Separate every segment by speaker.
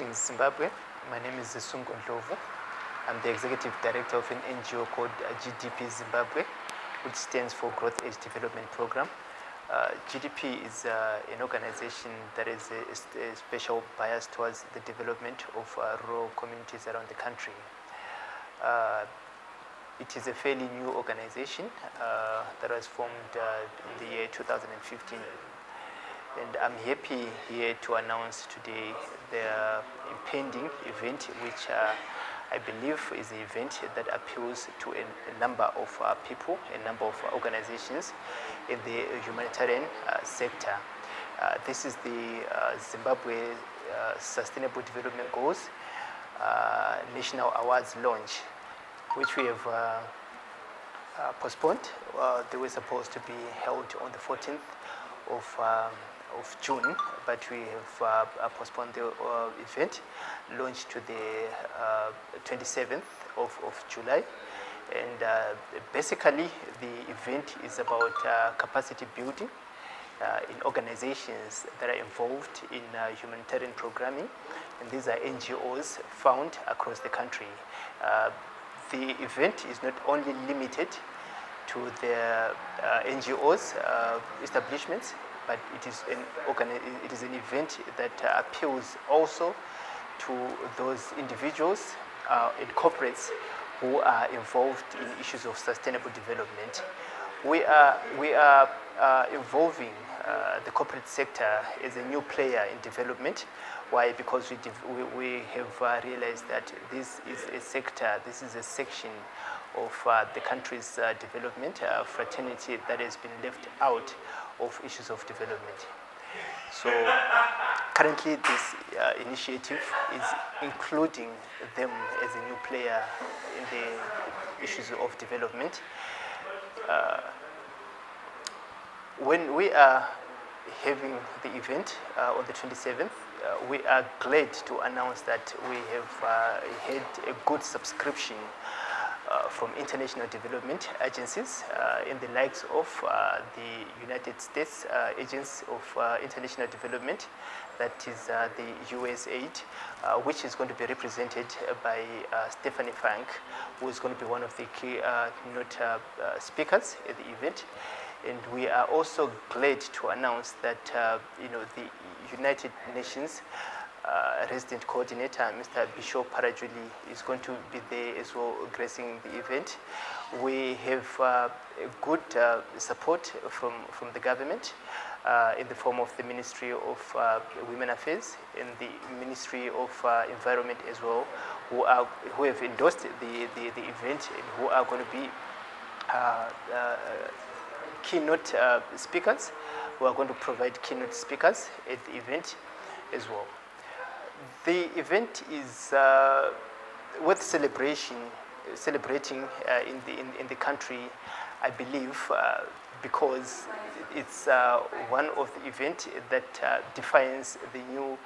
Speaker 1: in Zimbabwe. My name is Zanu-PF. I'm the Executive Director of an NGO called GDP Zimbabwe, which stands for Growth Age Development Program. GDP is an organization that is a special bias towards the development of rural communities around the country. It is a fairly new organization that was formed in the year 2015. And I'm happy here to announce today the impending event, which I believe is an event that appeals to a number of people, a number of organizations in the humanitarian sector. This is the Zimbabwe Sustainable Development Goals National Awards launch, which we have postponed. They were supposed to be held on the 14th of June, but we have postponed the event, launched to the 27th of July. And basically, the event is about capacity building in organizations that are involved in humanitarian programming, and these are NGOs found across the country. The event is not only limited to the NGOs establishments, but it is an event that appeals also to those individuals and corporates who are involved in issues of sustainable development. We are involving the corporate sector as a new player in development. Why? Because we have realized that this is a sector, this is a section of the country's development fraternity that has been left out of issues of development. So currently this initiative is including them as a new player in the issues of development. When we are having the event on the 27th, we are glad to announce that we have had a good subscription from international development agencies in the likes of the United States Agency of International Development, that is the USAID, which is going to be represented by Stephanie Funk, who is going to be one of the key speakers at the event. And we are also glad to announce that the United Nations resident coordinator, Mr. Bishop Parajuli, is going to be there as well, gracing the event. We have good support from the government in the form of the Ministry of Women Affairs and the Ministry of Environment as well, who have endorsed the event and who are going to be keynote speakers, who are going to provide keynote speakers at the event as well. The event is worth celebrating in the country, I believe, because it's one of the events that defines the new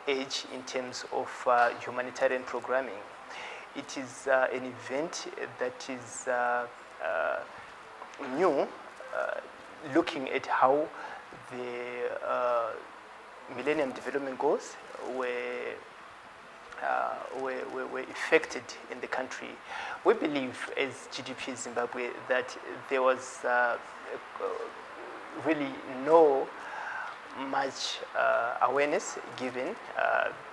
Speaker 1: age in terms of humanitarian programming. It is an event that is new, looking at how the Millennium Development Goals were effected in the country. We believe as GDP Zimbabwe that there was really no much awareness given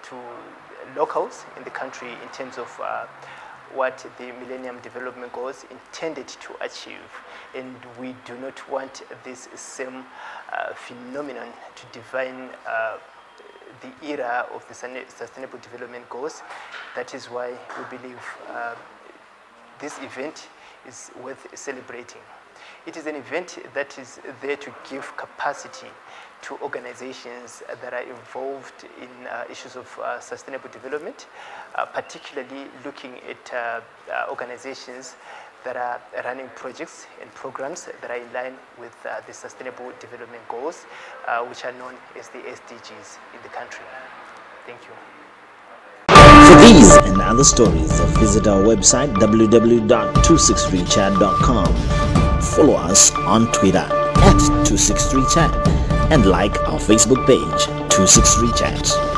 Speaker 1: to locals in the country in terms of what the Millennium Development Goals intended to achieve. And we do not want this same phenomenon to define the era of the Sustainable Development Goals. That is why we believe this event is worth celebrating. It is an event that is there to give capacity to organizations that are involved in issues of sustainable development, particularly looking at organizations that are running projects and programs that are in line with the Sustainable Development Goals, which are known as the SDGs in the country. Thank you.
Speaker 2: For these and other stories, visit our website www.263chat.com. Follow us on Twitter @263chat and like our Facebook page 263chat.